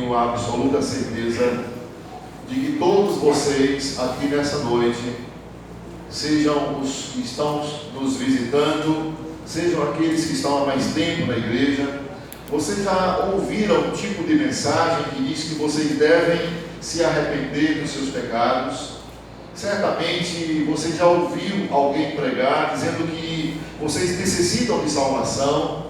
tenho a absoluta certeza de que todos vocês aqui nessa noite, sejam os que estão nos visitando, sejam aqueles que estão há mais tempo na igreja, vocês já ouviram um tipo de mensagem que diz que vocês devem se arrepender dos seus pecados. Certamente você já ouviu alguém pregar dizendo que vocês necessitam de salvação.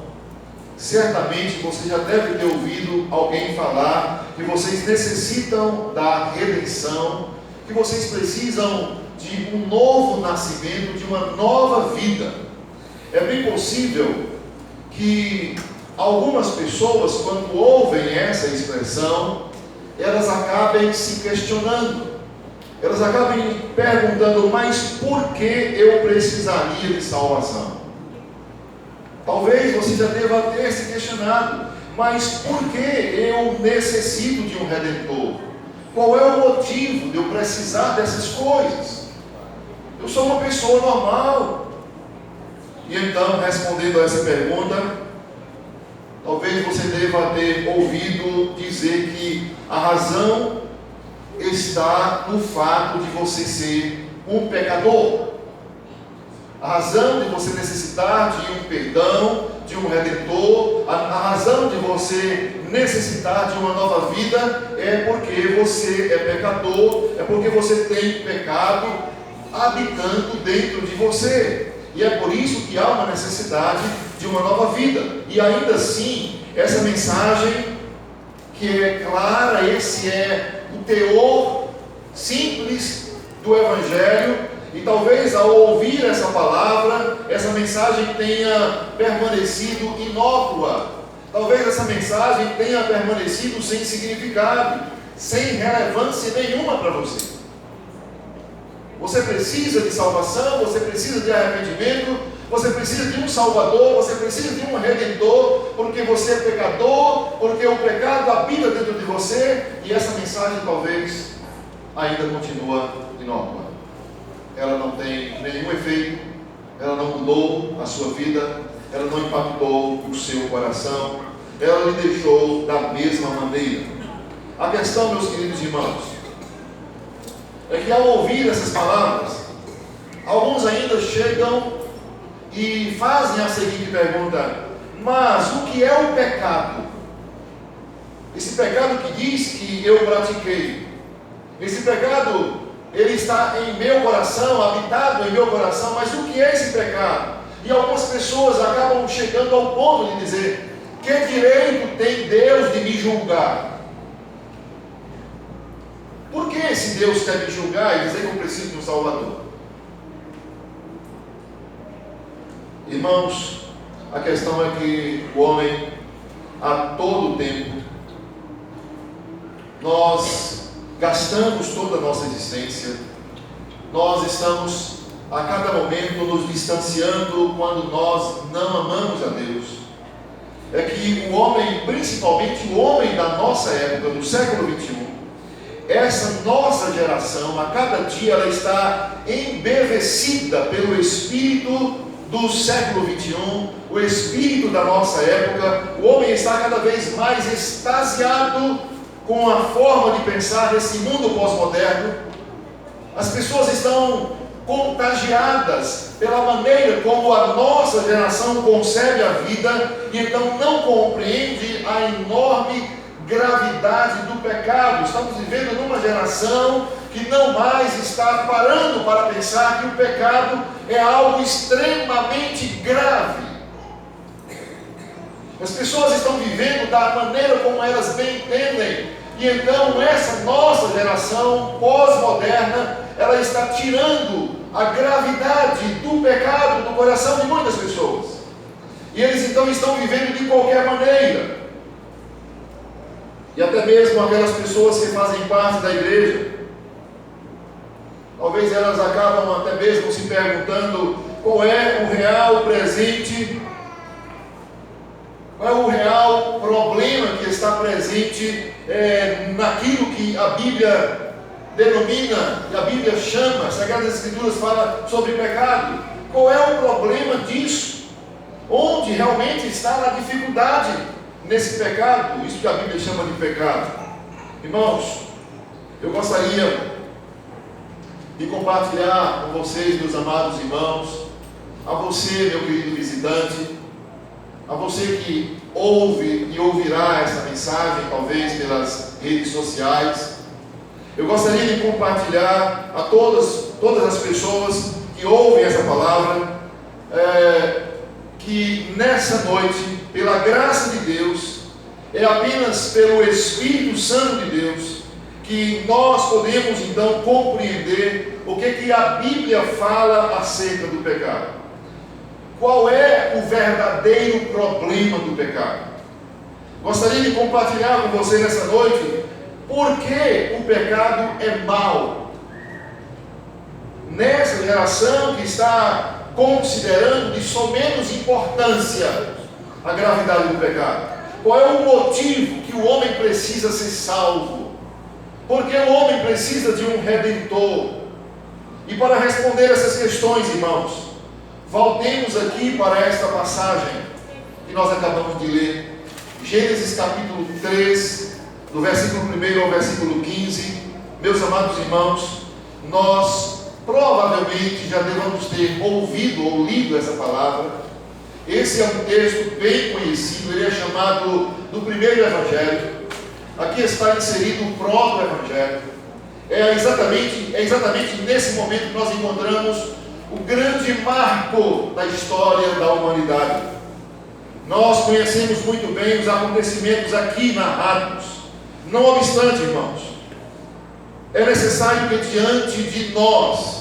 Certamente você já deve ter ouvido alguém falar que vocês necessitam da redenção, que vocês precisam de um novo nascimento, de uma nova vida. É bem possível que algumas pessoas, quando ouvem essa expressão, elas acabem se questionando, elas acabem perguntando: mas por que eu precisaria de salvação? Talvez você já deva ter se questionado: mas por que eu necessito de um Redentor? Qual é o motivo de eu precisar dessas coisas? Eu sou uma pessoa normal. E então, respondendo a essa pergunta, talvez você deva ter ouvido dizer que a razão está no fato de você ser um pecador. A razão de você necessitar de um perdão, de um Redentor, a razão de você necessitar de uma nova vida é porque você é pecador, é porque você tem pecado habitando dentro de você. E é por isso que há uma necessidade de uma nova vida. E ainda assim, essa mensagem que é clara, esse é o teor simples do Evangelho. E talvez ao ouvir essa palavra, essa mensagem tenha permanecido inócua. Talvez essa mensagem tenha permanecido sem significado, sem relevância nenhuma para você. Você precisa de salvação, você precisa de arrependimento, você precisa de um Salvador, você precisa de um Redentor, porque você é pecador, porque o pecado habita dentro de você, e essa mensagem talvez ainda continua inócua. Ela não tem nenhum efeito, ela não mudou a sua vida, ela não impactou o seu coração, ela lhe deixou da mesma maneira. A questão, meus queridos irmãos, é que ao ouvir essas palavras, alguns ainda chegam e fazem a seguinte pergunta: mas o que é o pecado? Esse pecado que diz que eu pratiquei, esse pecado, ele está em meu coração, habitado em meu coração, mas o que é esse pecado? E algumas pessoas acabam chegando ao ponto de dizer: que direito tem Deus de me julgar? Por que esse Deus quer me julgar e dizer que eu preciso de um Salvador? Irmãos, a questão é que o homem, a todo tempo, nós gastamos toda a nossa existência, nós estamos a cada momento nos distanciando quando nós não amamos a Deus. É que o homem, principalmente o homem da nossa época, do século XXI, essa nossa geração, a cada dia ela está embevecida pelo espírito do século XXI, o espírito da nossa época. O homem está cada vez mais extasiado com a forma de pensar desse mundo pós-moderno. As pessoas estão contagiadas pela maneira como a nossa geração concebe a vida, e então não compreende a enorme gravidade do pecado. Estamos vivendo numa geração que não mais está parando para pensar que o pecado é algo extremamente grave. As pessoas estão vivendo da maneira como elas bem entendem, e então essa nossa geração pós-moderna, ela está tirando a gravidade do pecado do coração de muitas pessoas, e eles então estão vivendo de qualquer maneira. E até mesmo aquelas pessoas que fazem parte da igreja, talvez elas acabam até mesmo se perguntando qual é o real presente, qual é o real problema que está presente naquilo que a Bíblia denomina, e a Bíblia chama, as Sagradas Escrituras falam sobre pecado. Qual é o problema disso? Onde realmente está a dificuldade nesse pecado, isso que a Bíblia chama de pecado? Irmãos, eu gostaria de compartilhar com vocês, meus amados irmãos, a você, meu querido visitante, a você que ouve e ouvirá essa mensagem, talvez pelas redes sociais. Eu gostaria de compartilhar a todas as pessoas que ouvem essa palavra, que nessa noite, pela graça de Deus, é apenas pelo Espírito Santo de Deus, que nós podemos então compreender o que a Bíblia fala acerca do pecado. Qual é o verdadeiro problema do pecado? Gostaria de compartilhar com você nessa noite por que o pecado é mau. Nessa geração que está considerando de somenos importância a gravidade do pecado. Qual é o motivo que o homem precisa ser salvo? Porque o homem precisa de um redentor. E para responder essas questões, irmãos, voltemos aqui para esta passagem que nós acabamos de ler. Gênesis capítulo 3, do versículo 1 ao versículo 15. Meus amados irmãos, nós provavelmente já devemos ter ouvido ou lido essa palavra. Esse é um texto bem conhecido, ele é chamado do primeiro evangelho. Aqui está inserido o próprio evangelho. É exatamente nesse momento que nós encontramos o grande marco da história da humanidade. Nós conhecemos muito bem os acontecimentos aqui narrados. Não obstante, irmãos, é necessário que diante de nós,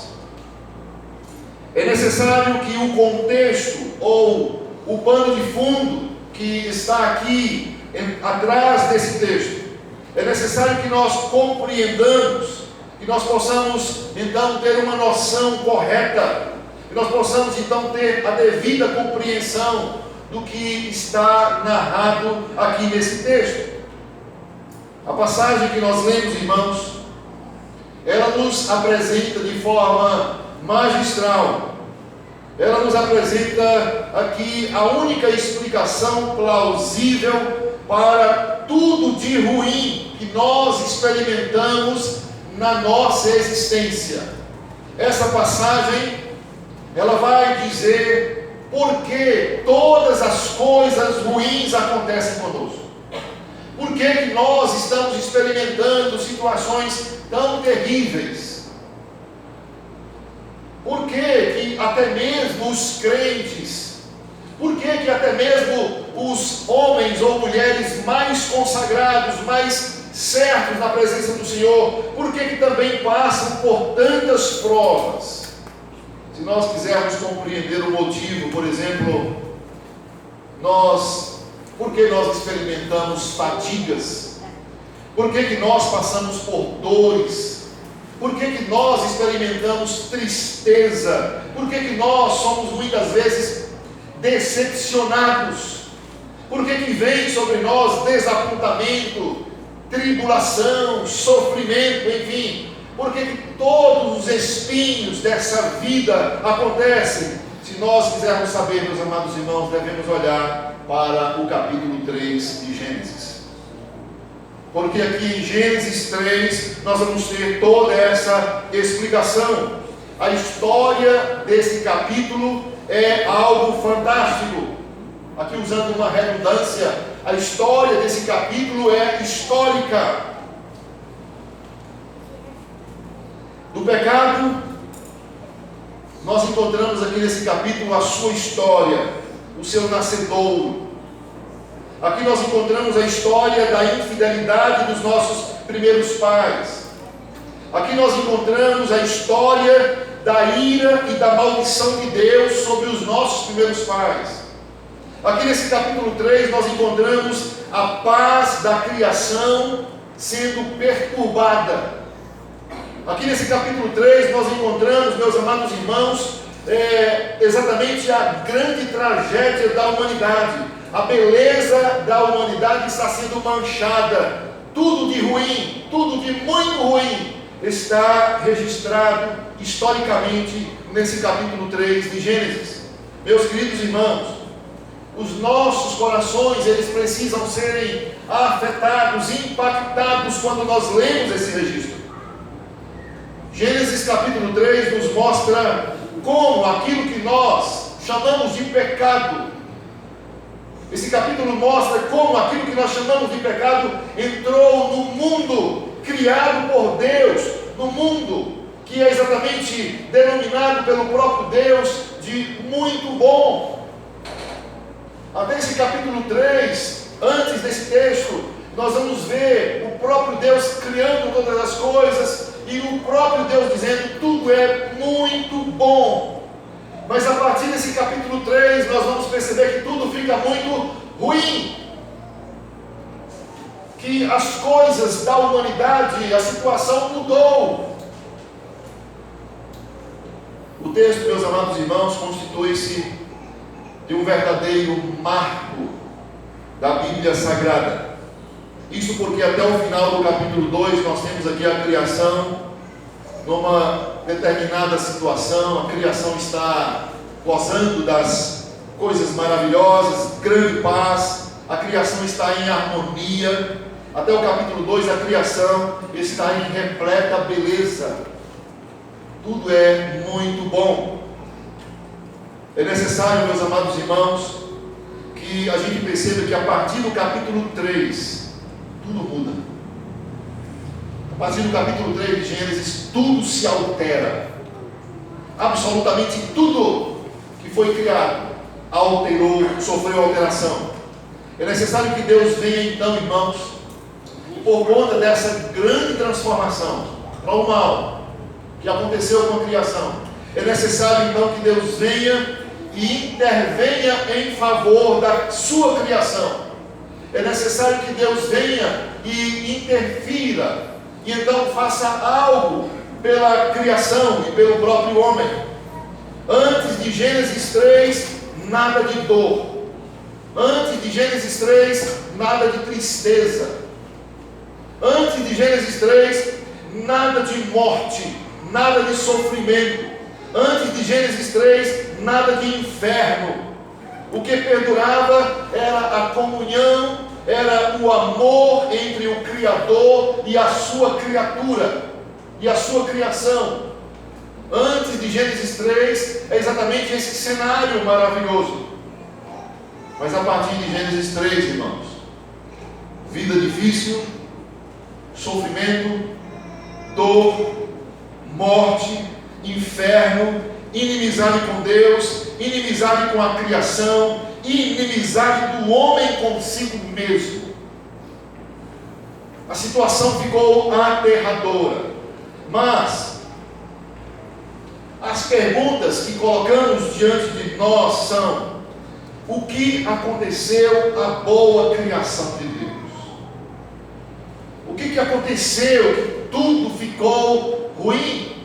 é necessário que o contexto ou o pano de fundo que está aqui atrás desse texto, é necessário que nós compreendamos, que nós possamos então ter uma noção correta, que nós possamos então ter a devida compreensão do que está narrado aqui nesse texto. A passagem que nós lemos, irmãos, ela nos apresenta de forma magistral. Ela nos apresenta aqui a única explicação plausível para tudo de ruim que nós experimentamos na nossa existência. Essa passagem, ela vai dizer por que todas as coisas ruins acontecem conosco. Por que nós estamos experimentando situações tão terríveis? Por que até mesmo os crentes, por que até mesmo os homens ou mulheres mais consagrados, mais certos na presença do Senhor, por que também passam por tantas provas? Se nós quisermos compreender o motivo, por exemplo, por que nós experimentamos fadigas? Por que nós passamos por dores? Por que nós experimentamos tristeza? Por que nós somos muitas vezes decepcionados? Por que vem sobre nós desapontamento, tribulação, sofrimento, enfim? Por que todos os espinhos dessa vida acontecem? Se nós quisermos saber, meus amados irmãos, devemos olhar para o capítulo 3 de Gênesis. Porque aqui em Gênesis 3 nós vamos ter toda essa explicação. A história desse capítulo é algo fantástico. Aqui usando uma redundância, a história desse capítulo é histórica. Do pecado, nós encontramos aqui nesse capítulo a sua história, o seu nascedouro. Aqui nós encontramos a história da infidelidade dos nossos primeiros pais. Aqui nós encontramos a história da ira e da maldição de Deus sobre os nossos primeiros pais. Aqui nesse capítulo 3 nós encontramos a paz da criação sendo perturbada. Aqui nesse capítulo 3 nós encontramos, meus amados irmãos, exatamente a grande tragédia da humanidade. A beleza da humanidade está sendo manchada. Tudo de ruim, tudo de muito ruim está registrado historicamente nesse capítulo 3 de Gênesis. Meus queridos irmãos, os nossos corações, eles precisam serem afetados, impactados quando nós lemos esse registro. Gênesis capítulo 3 nos mostra como aquilo que nós chamamos de pecado, esse capítulo mostra como aquilo que nós chamamos de pecado entrou no mundo criado por Deus, no mundo que é exatamente denominado pelo próprio Deus de muito bom. Até esse capítulo 3, antes desse texto, nós vamos ver o próprio Deus criando todas as coisas e o próprio Deus dizendo tudo é muito bom. Mas a partir desse capítulo 3, nós vamos perceber que tudo fica muito ruim. Que as coisas da humanidade, a situação mudou. O texto, meus amados irmãos, constitui-se de um verdadeiro marco da Bíblia Sagrada. Isso porque até o final do capítulo 2 nós temos aqui a criação numa determinada situação. A criação está gozando das coisas maravilhosas, grande paz. A criação está em harmonia. Até o capítulo 2 a criação está em repleta beleza. Tudo é muito bom. É necessário, meus amados irmãos, que a gente perceba que a partir do capítulo 3 tudo muda. A partir do capítulo 3 de Gênesis, tudo se altera. Absolutamente tudo que foi criado alterou, sofreu alteração. É necessário que Deus venha então, irmãos, por conta dessa grande transformação para o mal que aconteceu com a criação. É necessário então que Deus venha e intervenha em favor da sua criação. É necessário que Deus venha e interfira, e então faça algo pela criação e pelo próprio homem. Antes de Gênesis 3, nada de dor. Antes de Gênesis 3, nada de tristeza. Antes de Gênesis 3, nada de morte, nada de sofrimento. Antes de Gênesis 3, nada de inferno. O que perdurava era a comunhão, era o amor entre o Criador e a sua criatura, e a sua criação. Antes de Gênesis 3, é exatamente esse cenário maravilhoso. Mas a partir de Gênesis 3, irmãos, vida difícil, sofrimento, dor, morte, inferno, inimizade com Deus, inimizade com a criação, inimizade do homem consigo mesmo. A situação ficou aterradora. Mas as perguntas que colocamos diante de nós são: o que aconteceu à boa criação de Deus? O que aconteceu que tudo ficou ruim?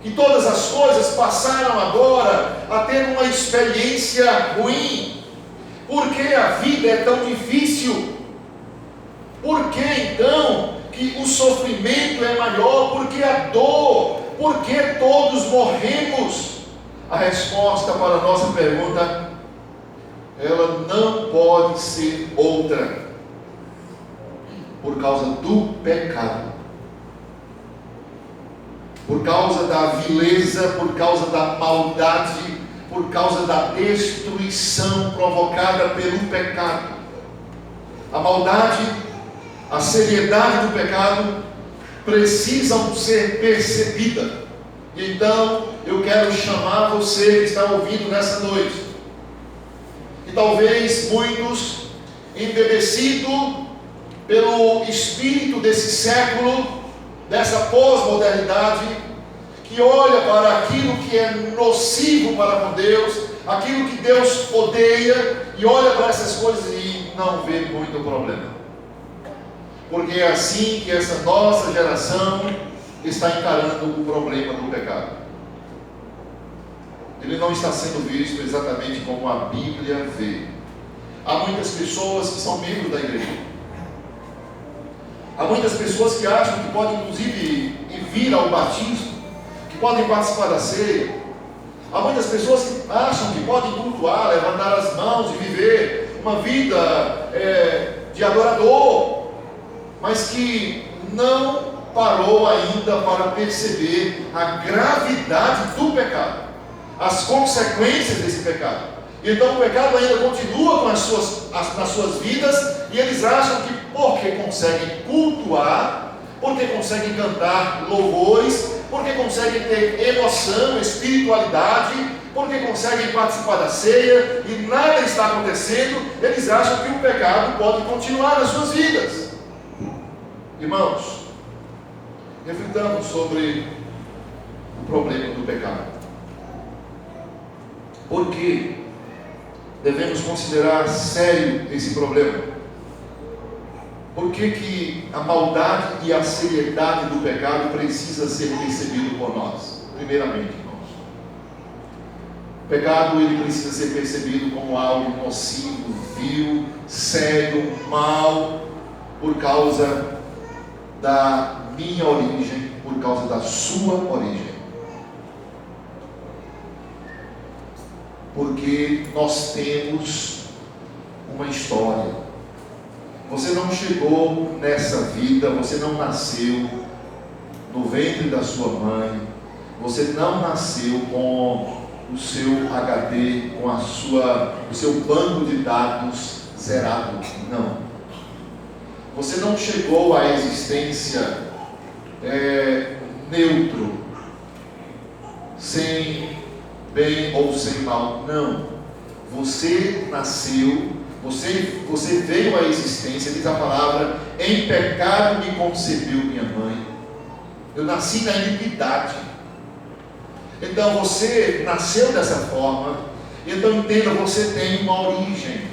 Que todas as coisas passaram agora a ter uma experiência ruim? Por que a vida é tão difícil? Por que então que o sofrimento é maior? Por que a dor? Por que todos morremos? A resposta para a nossa pergunta, ela não pode ser outra. Por causa do pecado. Por causa da vileza, por causa da maldade, por causa da destruição provocada pelo pecado. A maldade, a seriedade do pecado precisam ser percebidas. E então eu quero chamar você que está ouvindo nessa noite, e talvez muitos, embebecidos pelo espírito desse século, dessa pós-modernidade, que olha para aquilo que é nocivo para com Deus, aquilo que Deus odeia, e olha para essas coisas e não vê muito problema. Porque é assim que essa nossa geração está encarando o problema do pecado. Ele não está sendo visto exatamente como a Bíblia vê. Há muitas pessoas que são membros da igreja. Há muitas pessoas que acham que podem inclusive vir ao batismo, que podem participar da ceia. Há muitas pessoas que acham que podem cultuar, levantar as mãos e viver uma vida de adorador, mas que não parou ainda para perceber a gravidade do pecado, as consequências desse pecado. Então o pecado ainda continua nas suas vidas, e eles acham que porque conseguem cultuar, porque conseguem cantar louvores, porque conseguem ter emoção, espiritualidade, porque conseguem participar da ceia e nada está acontecendo, eles acham que o pecado pode continuar nas suas vidas. Irmãos, reflitamos sobre o problema do pecado. Por que devemos considerar sério esse problema? Por que a maldade e a seriedade do pecado precisa ser percebido por nós? Primeiramente, irmãos, o pecado ele precisa ser percebido como algo nocivo, vil, sério, mal, por causa da minha origem, por causa da sua origem. Porque nós temos uma história. Você não chegou nessa vida, você não nasceu no ventre da sua mãe, você não nasceu com o seu HD, com o seu banco de dados zerado. Não. Você não chegou à existência neutro, sem bem ou sem mal. Não. Você nasceu, você veio à existência, diz a palavra, em pecado me concebeu minha mãe. Eu nasci na iniquidade. Então você nasceu dessa forma. Então entenda, você tem uma origem.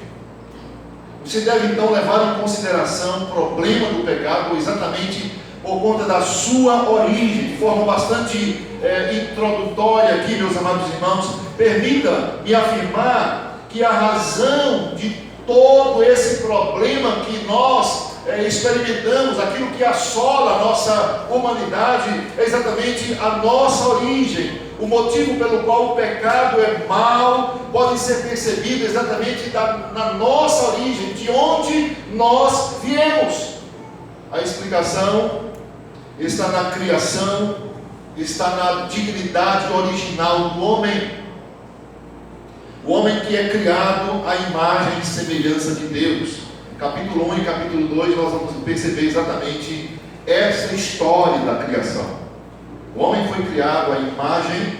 Você deve então levar em consideração o problema do pecado exatamente por conta da sua origem, de forma bastante introdutória aqui, meus amados irmãos. Permita-me afirmar que a razão de todo esse problema que nós experimentamos, aquilo que assola a nossa humanidade, é exatamente a nossa origem. O motivo pelo qual o pecado é mau pode ser percebido exatamente na nossa origem, de onde nós viemos. A explicação está na criação, está na dignidade original do homem. O homem que é criado à imagem e semelhança de Deus. Capítulo 1 e capítulo 2 nós vamos perceber exatamente essa história da criação. O homem foi criado à imagem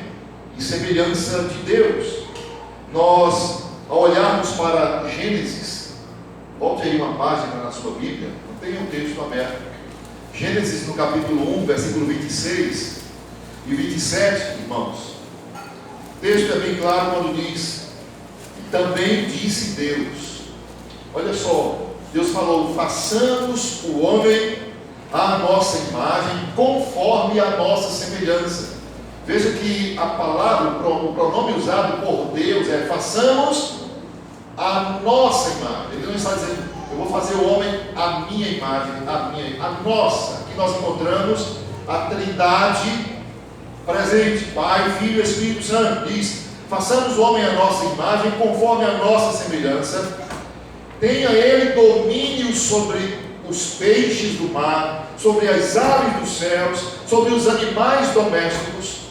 e semelhança de Deus. Nós, ao olharmos para Gênesis, volte aí uma página na sua Bíblia, não tenha o texto aberto. Gênesis no capítulo 1, versículo 26 e 27, irmãos. O texto é bem claro quando diz: também disse Deus. Olha só, Deus falou: façamos o homem à nossa imagem, conforme a nossa semelhança. Veja que a palavra, o pronome usado por Deus é: façamos a nossa imagem. Ele não está dizendo: eu vou fazer o homem à minha imagem, a nossa. Aqui nós encontramos a Trindade presente, Pai, Filho e Espírito Santo. Diz: façamos o homem à nossa imagem, conforme a nossa semelhança. Tenha ele domínio sobre os peixes do mar, sobre as aves dos céus, sobre os animais domésticos,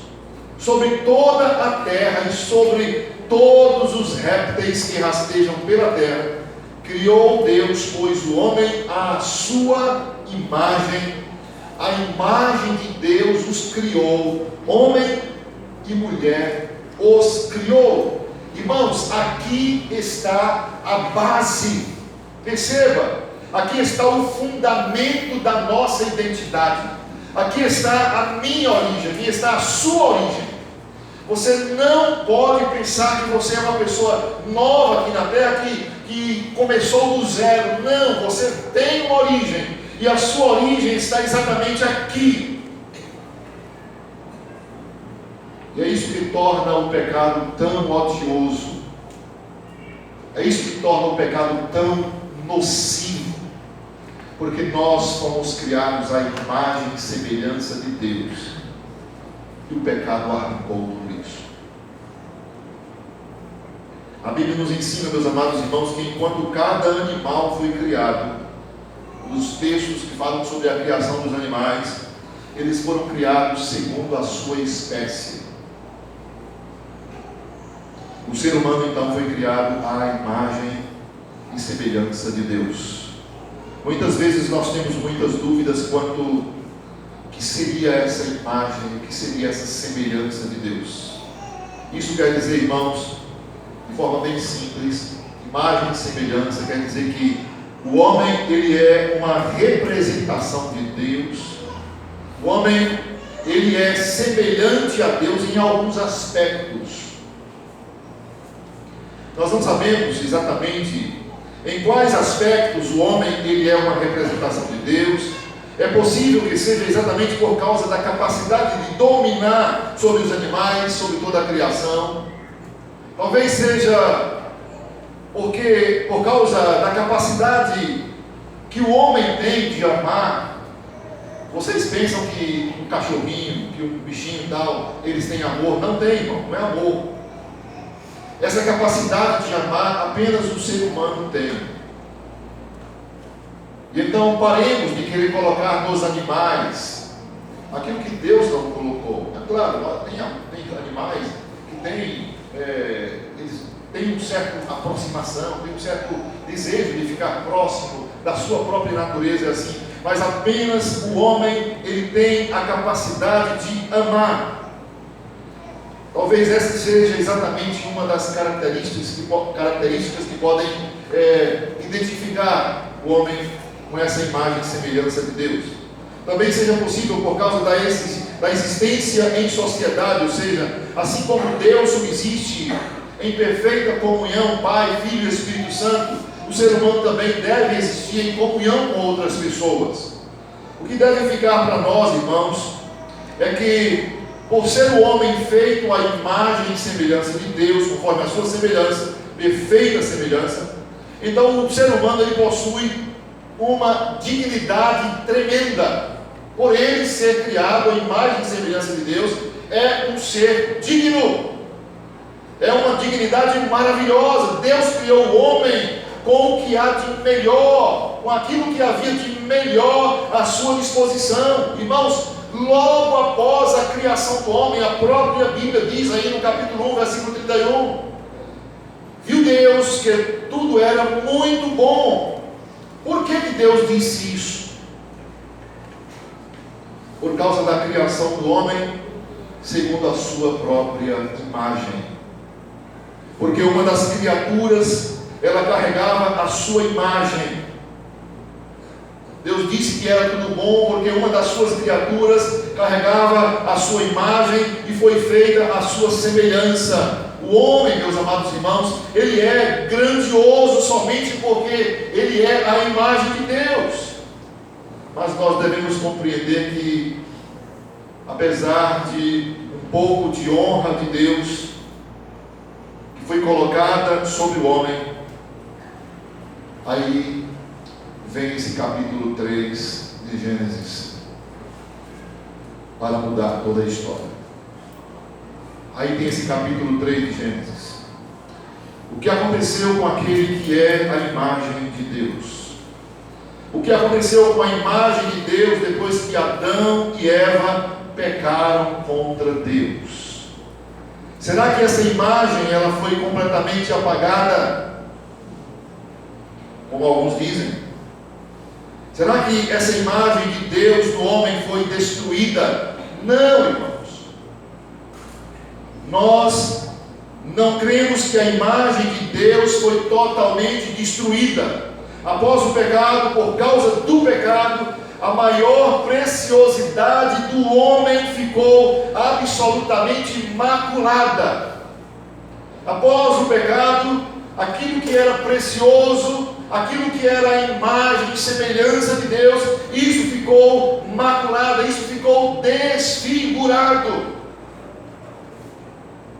sobre toda a terra e sobre todos os répteis que rastejam pela terra. Criou Deus, pois, o homem à sua imagem. A imagem de Deus os criou, homem e mulher os criou. Irmãos, aqui está a base. Perceba, aqui está o fundamento da nossa identidade. Aqui está a minha origem, aqui está a sua origem. Você não pode pensar que você é uma pessoa nova aqui na terra, que começou do zero. Não, você tem uma origem, e a sua origem está exatamente aqui. E é isso que torna o pecado tão odioso. É isso que torna o pecado tão nocivo. Porque nós fomos criados à imagem e semelhança de Deus. E o pecado arrancou tudo isso. A Bíblia nos ensina, meus amados irmãos, que enquanto cada animal foi criado, os textos que falam sobre a criação dos animais, eles foram criados segundo a sua espécie. O ser humano então foi criado à imagem e semelhança de Deus. Muitas vezes nós temos muitas dúvidas quanto o que seria essa imagem, o que seria essa semelhança de Deus. Isso quer dizer, irmãos, de forma bem simples, imagem e semelhança quer dizer que o homem, ele é uma representação de Deus. O homem, ele é semelhante a Deus em alguns aspectos. Nós não sabemos exatamente em quais aspectos o homem, ele é uma representação de Deus. É possível que seja exatamente por causa da capacidade de dominar sobre os animais, sobre toda a criação. Talvez seja por causa da capacidade que o homem tem de amar. Vocês pensam que um cachorrinho, que um bichinho e tal, eles têm amor? Não tem, irmão, não é amor. Essa capacidade de amar apenas o ser humano tem. E então paremos de querer colocar nos animais aquilo que Deus não colocou. É claro, tem animais que eles têm uma certa aproximação, têm um certo desejo de ficar próximo da sua própria natureza, assim. Mas apenas o homem, ele tem a capacidade de amar. Talvez essa seja exatamente uma das características que podem identificar o homem com essa imagem e semelhança de Deus. Também seja possível por causa da existência em sociedade, ou seja, assim como Deus subsiste em perfeita comunhão, Pai, Filho e Espírito Santo, o ser humano também deve existir em comunhão com outras pessoas. O que deve ficar para nós, irmãos, é que por ser o homem feito à imagem e semelhança de Deus, conforme a sua semelhança, perfeita semelhança, então o ser humano, ele possui uma dignidade tremenda. Por ele ser criado à imagem e semelhança de Deus, é um ser digno, é uma dignidade maravilhosa. Deus criou o homem com o que há de melhor, com aquilo que havia de melhor à sua disposição. Irmãos, logo após a criação do homem, a própria Bíblia diz aí no capítulo 1, versículo 31, viu Deus que tudo era muito bom. Por que Deus disse isso? Por causa da criação do homem segundo a sua própria imagem. Porque uma das criaturas, ela carregava a sua imagem. Deus disse que era tudo bom porque uma das suas criaturas carregava a sua imagem e foi feita a sua semelhança. O homem, meus amados irmãos, ele é grandioso somente porque ele é a imagem de Deus. Mas nós devemos compreender que, apesar de um pouco de honra de Deus que foi colocada sobre o homem, aí vem esse capítulo 3 de Gênesis para mudar toda a história. Aí tem esse capítulo 3 de Gênesis. O que aconteceu com aquele que é a imagem de Deus? O que aconteceu com a imagem de Deus depois que Adão e Eva pecaram contra Deus? Será que essa imagem ela foi completamente apagada? Como alguns dizem. Será que essa imagem de Deus no homem foi destruída? Não, irmãos. Nós não cremos que a imagem de Deus foi totalmente destruída. Após o pecado, por causa do pecado, a maior preciosidade do homem ficou absolutamente maculada. Após o pecado, aquilo que era precioso, aquilo que era a imagem e semelhança de Deus, isso ficou maculado, isso ficou desfigurado.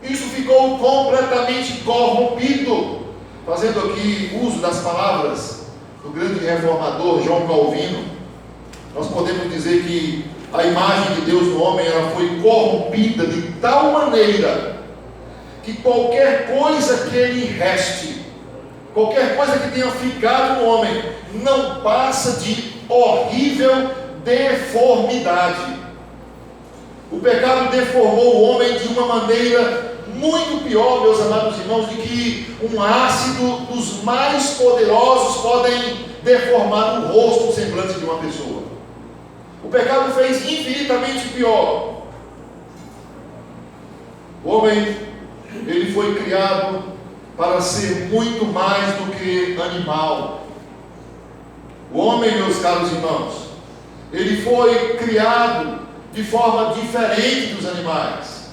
Isso ficou completamente corrompido. Fazendo aqui uso das palavras do grande reformador João Calvino, nós podemos dizer que a imagem de Deus no homem ela foi corrompida de tal maneira que qualquer coisa que ele reste, qualquer coisa que tenha ficado no homem, não passa de horrível deformidade. O pecado deformou o homem de uma maneira muito pior, meus amados irmãos, de que um ácido dos mais poderosos podem deformar o rosto, o semblante de uma pessoa. O pecado fez infinitamente pior. O homem, ele foi criado para ser muito mais do que animal. O homem, meus caros irmãos, ele foi criado de forma diferente dos animais.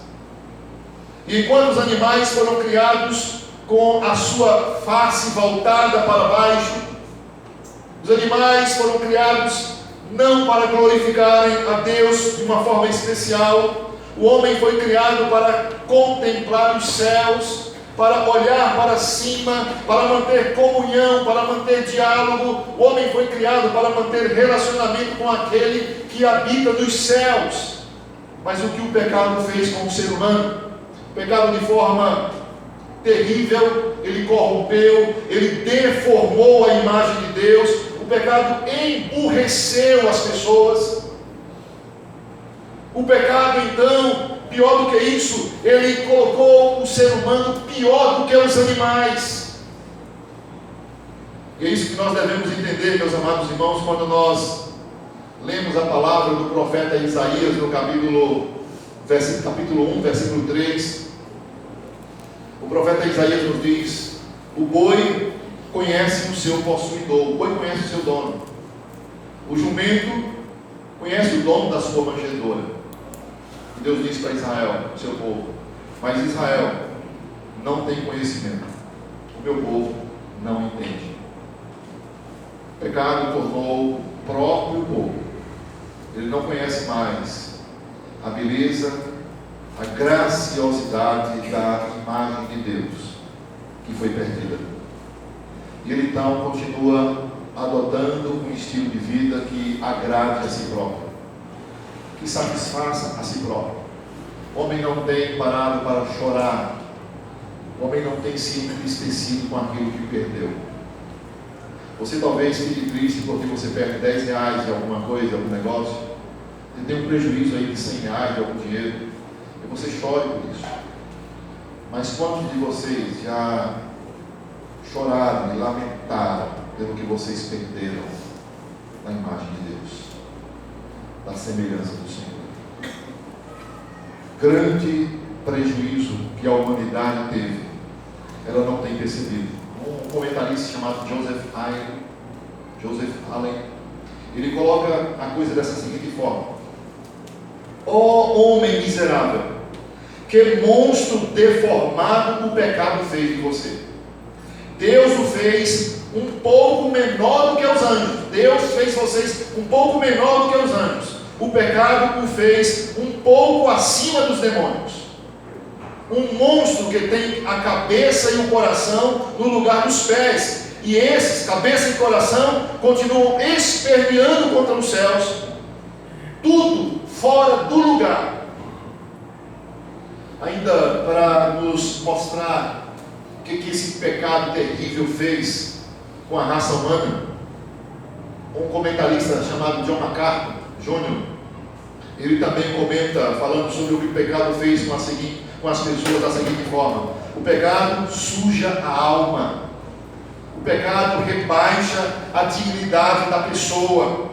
E enquanto os animais foram criados com a sua face voltada para baixo, os animais foram criados não para glorificarem a Deus de uma forma especial. O homem foi criado para contemplar os céus, para olhar para cima, para manter comunhão, para manter diálogo. O homem foi criado para manter relacionamento com aquele que habita nos céus. Mas o que o pecado fez com o ser humano? O pecado, de forma terrível, ele corrompeu, ele deformou a imagem de Deus. O pecado emburreceu as pessoas. O pecado, então, pior do que isso, ele colocou o ser humano pior do que os animais. E é isso que nós devemos entender, meus amados irmãos, quando nós lemos a palavra do profeta Isaías no capítulo 1, versículo 3. O profeta Isaías nos diz: o boi conhece o seu possuidor, o boi conhece o seu dono, o jumento conhece o dono da sua manjedoura. E Deus diz para Israel, seu povo: mas Israel não tem conhecimento, o meu povo não entende. O pecado tornou o próprio povo, ele não conhece mais a beleza, a graciosidade da imagem de Deus que foi perdida. E ele então continua adotando um estilo de vida que agrade a si próprio, que satisfaça a si próprio. O homem não tem parado para chorar, o homem não tem se entristecido com aquilo que perdeu. Você talvez fique triste porque você perde 10 reais de alguma coisa, de algum negócio. Você tem um prejuízo aí de 100 reais de algum dinheiro, e você chore por isso. Mas quantos de vocês já choraram e lamentaram pelo que vocês perderam da imagem de Deus, da semelhança do Senhor? Grande prejuízo que a humanidade teve, ela não tem percebido. Um comentarista chamado Joseph Allen, ele coloca a coisa dessa seguinte forma: ó homem miserável, que monstro deformado o pecado fez de você. Deus o fez um pouco menor do que os anjos. Deus fez vocês um pouco menor do que os anjos. O pecado o fez um pouco acima dos demônios. Um monstro que tem a cabeça e o coração no lugar dos pés. E esses, cabeça e coração, continuam esperneando contra os céus. Tudo fora do lugar. Ainda para nos mostrar o que esse pecado terrível fez com a raça humana, um comentarista chamado John MacArthur Jr., ele também comenta, falando sobre o que o pecado fez com as pessoas da seguinte forma: o pecado suja a alma, o pecado rebaixa a dignidade da pessoa,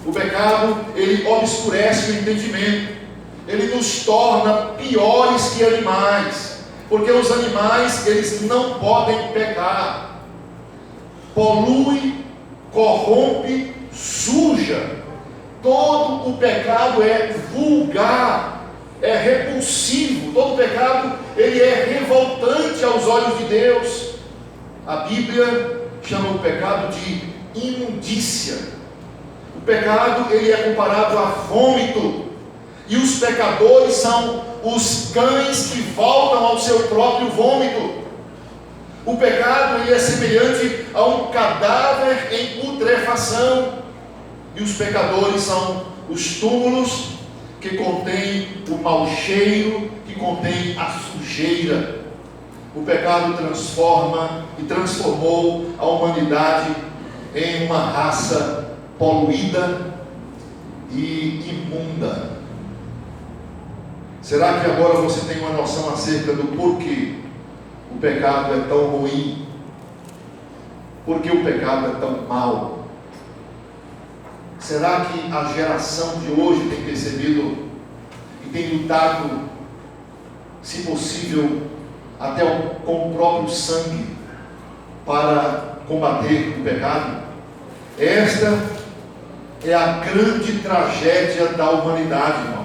o pecado, ele obscurece o entendimento, ele nos torna piores que animais, porque os animais, eles não podem pecar. Polui, corrompe, suja. Todo o pecado é vulgar, é repulsivo. Todo pecado, ele é revoltante aos olhos de Deus. A Bíblia chama o pecado de imundícia. O pecado, ele é comparado a vômito. E os pecadores são os cães que voltam ao seu próprio vômito. O pecado, ele é semelhante a um cadáver em putrefação. E os pecadores são os túmulos que contêm o mau cheiro, que contêm a sujeira. O pecado transforma e transformou a humanidade em uma raça poluída e imunda. Será que agora você tem uma noção acerca do porquê o pecado é tão ruim? Por que o pecado é tão mau? Será que a geração de hoje tem percebido e tem lutado, se possível, até com o próprio sangue para combater o pecado? Esta é a grande tragédia da humanidade, irmãos.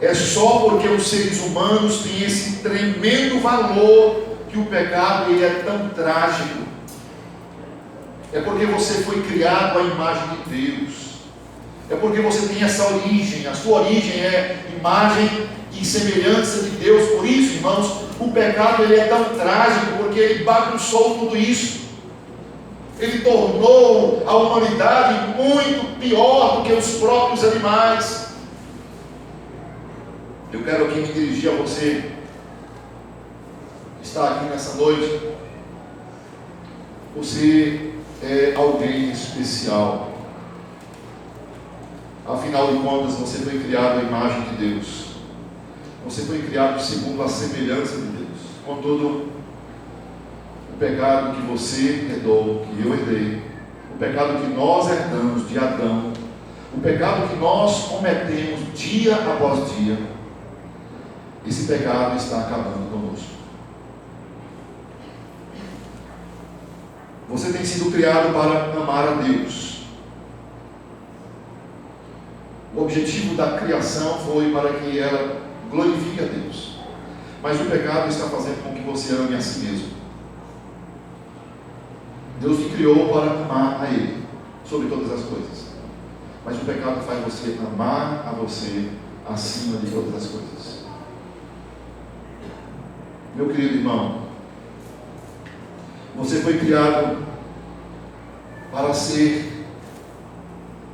É só porque os seres humanos têm esse tremendo valor que o pecado ele é tão trágico. É porque você foi criado à imagem de Deus. É porque você tem essa origem. A sua origem é imagem e semelhança de Deus. Por isso, irmãos, o pecado ele é tão trágico, porque ele bagunçou tudo isso. Ele tornou a humanidade muito pior do que os próprios animais. Eu quero aqui me dirigir a você que está aqui nessa noite. Você é alguém especial. Afinal de contas, você foi criado à imagem de Deus. Você foi criado segundo a semelhança de Deus. Contudo, o pecado que você herdou, que eu herdei, o pecado que nós herdamos de Adão, o pecado que nós cometemos dia após dia, esse pecado está acabando conosco. Você tem sido criado para amar a Deus. O objetivo da criação foi para que ela glorifique a Deus. Mas o pecado está fazendo com que você ame a si mesmo. Deus te criou para amar a Ele sobre todas as coisas. Mas o pecado faz você amar a você acima de todas as coisas. Meu querido irmão, você foi criado para ser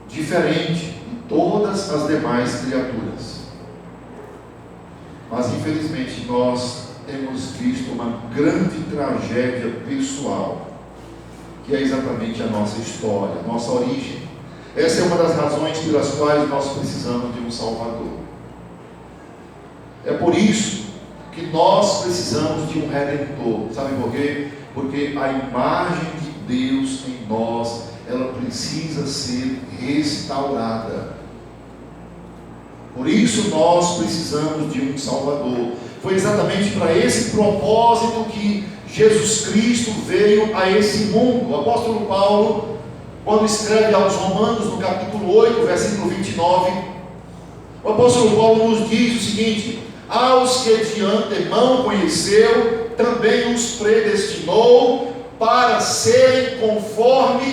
diferente de todas as demais criaturas. Mas infelizmente nós temos visto uma grande tragédia pessoal, que é exatamente a nossa história, a nossa origem. Essa é uma das razões pelas quais nós precisamos de um Salvador. É por isso que nós precisamos de um Redentor. Sabe por quê? Porque a imagem de Deus em nós, ela precisa ser restaurada. Por isso nós precisamos de um Salvador. Foi exatamente para esse propósito que Jesus Cristo veio a esse mundo. O apóstolo Paulo, quando escreve aos Romanos, no capítulo 8, versículo 29, o apóstolo Paulo nos diz o seguinte: aos que de antemão conheceu, também os predestinou para serem conforme